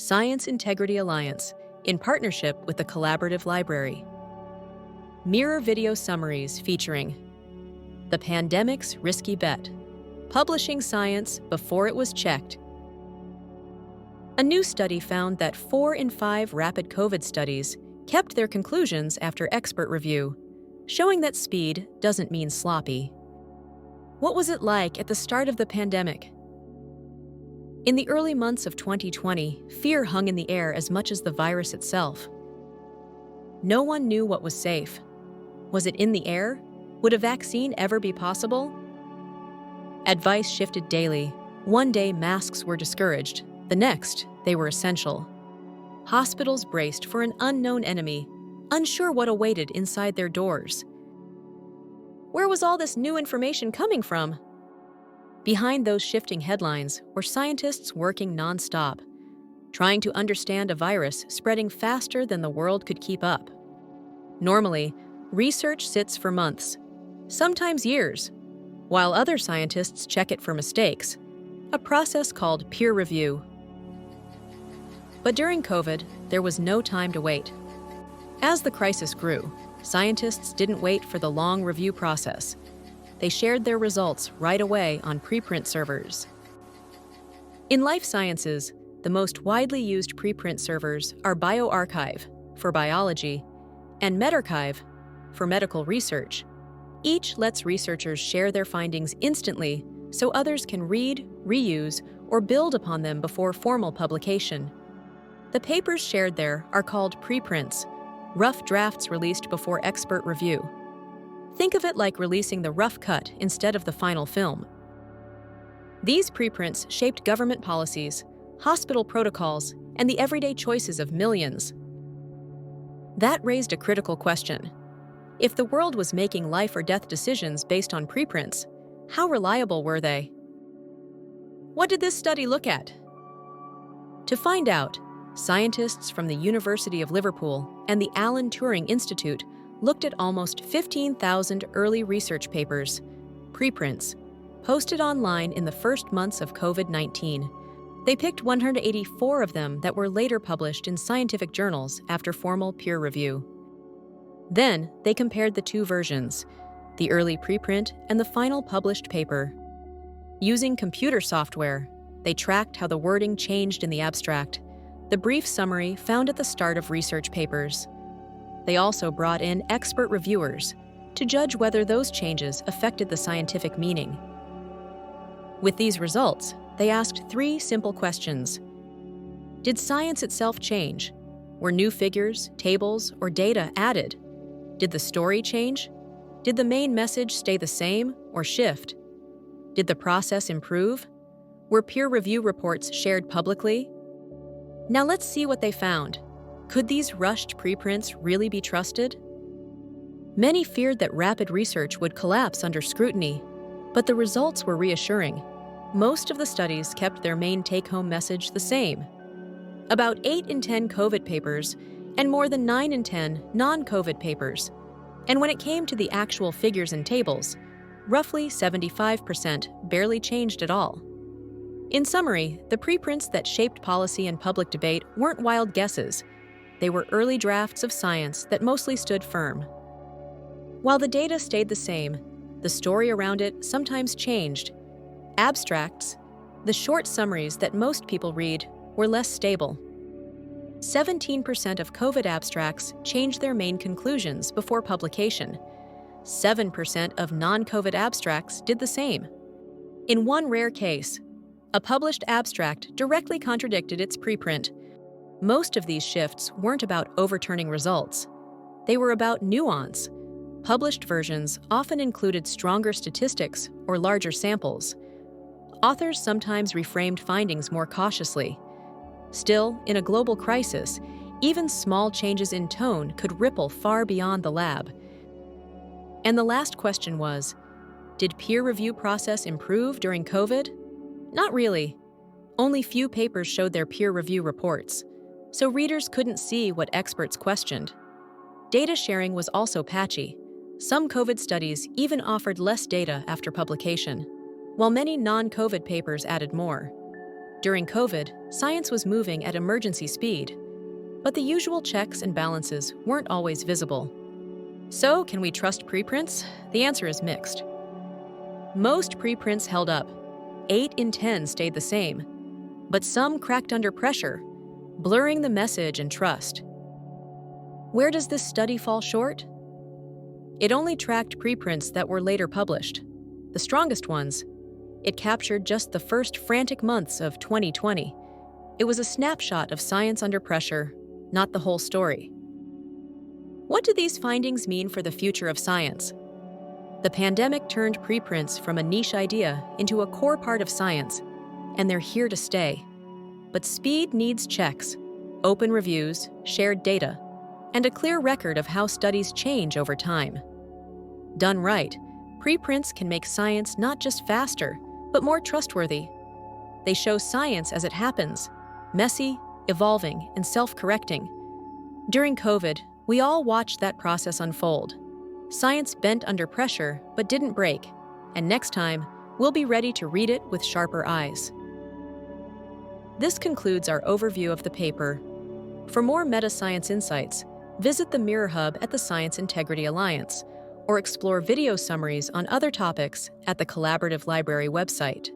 Science Integrity Alliance, in partnership with the Collaborative Library. Mirror video summaries featuring The Pandemic's Risky Bet, Publishing Science Before It Was Checked. A new study found that 4 in 5 rapid COVID studies kept their conclusions after expert review, showing that speed doesn't mean sloppy. What was it like at the start of the pandemic? In the early months of 2020, fear hung in the air as much as the virus itself. No one knew what was safe. Was it in the air? Would a vaccine ever be possible? Advice shifted daily. One day, masks were discouraged. The next, they were essential. Hospitals braced for an unknown enemy, unsure what awaited inside their doors. Where was all this new information coming from? Behind those shifting headlines were scientists working nonstop, trying to understand a virus spreading faster than the world could keep up. Normally, research sits for months, sometimes years, while other scientists check it for mistakes, a process called peer review. But during COVID, there was no time to wait. As the crisis grew, scientists didn't wait for the long review process. They shared their results right away on preprint servers. In life sciences, the most widely used preprint servers are bioRxiv, for biology, and medRxiv, for medical research. Each lets researchers share their findings instantly so others can read, reuse, or build upon them before formal publication. The papers shared there are called preprints, rough drafts released before expert review. Think of it like releasing the rough cut instead of the final film. These preprints shaped government policies, hospital protocols, and the everyday choices of millions. That raised a critical question. If the world was making life or death decisions based on preprints, how reliable were they? What did this study look at? To find out, scientists from the University of Liverpool and the Alan Turing Institute looked at almost 15,000 early research papers, preprints, posted online in the first months of COVID-19. They picked 184 of them that were later published in scientific journals after formal peer review. Then, they compared the two versions, the early preprint and the final published paper. Using computer software, they tracked how the wording changed in the abstract, the brief summary found at the start of research papers. They also brought in expert reviewers to judge whether those changes affected the scientific meaning. With these results, they asked 3 simple questions. Did science itself change? Were new figures, tables, or data added? Did the story change? Did the main message stay the same or shift? Did the process improve? Were peer review reports shared publicly? Now let's see what they found. Could these rushed preprints really be trusted? Many feared that rapid research would collapse under scrutiny, but the results were reassuring. Most of the studies kept their main take-home message the same. About 8 in 10 COVID papers, and more than 9 in 10 non-COVID papers. And when it came to the actual figures and tables, roughly 75% barely changed at all. In summary, the preprints that shaped policy and public debate weren't wild guesses. They were early drafts of science that mostly stood firm. While the data stayed the same, the story around it sometimes changed. Abstracts, the short summaries that most people read, were less stable. 17% of COVID abstracts changed their main conclusions before publication. 7% of non-COVID abstracts did the same. In one rare case, a published abstract directly contradicted its preprint. Most of these shifts weren't about overturning results. They were about nuance. Published versions often included stronger statistics or larger samples. Authors sometimes reframed findings more cautiously. Still, in a global crisis, even small changes in tone could ripple far beyond the lab. And the last question was, did peer review process improve during COVID? Not really. Only few papers showed their peer review reports, so readers couldn't see what experts questioned. Data sharing was also patchy. Some COVID studies even offered less data after publication, while many non-COVID papers added more. During COVID, science was moving at emergency speed, but the usual checks and balances weren't always visible. So, can we trust preprints? The answer is mixed. Most preprints held up. 8 in 10 stayed the same, but some cracked under pressure, blurring the message and trust. Where does this study fall short? It only tracked preprints that were later published, the strongest ones. It captured just the first frantic months of 2020. It was a snapshot of science under pressure, not the whole story. What do these findings mean for the future of science? The pandemic turned preprints from a niche idea into a core part of science, and they're here to stay. But speed needs checks, open reviews, shared data, and a clear record of how studies change over time. Done right, preprints can make science not just faster, but more trustworthy. They show science as it happens, messy, evolving, and self-correcting. During COVID, we all watched that process unfold. Science bent under pressure, but didn't break, and next time, we'll be ready to read it with sharper eyes. This concludes our overview of the paper. For more meta-science insights, visit the Mirror Hub at the Science Integrity Alliance, or explore video summaries on other topics at the Collaborative Library website.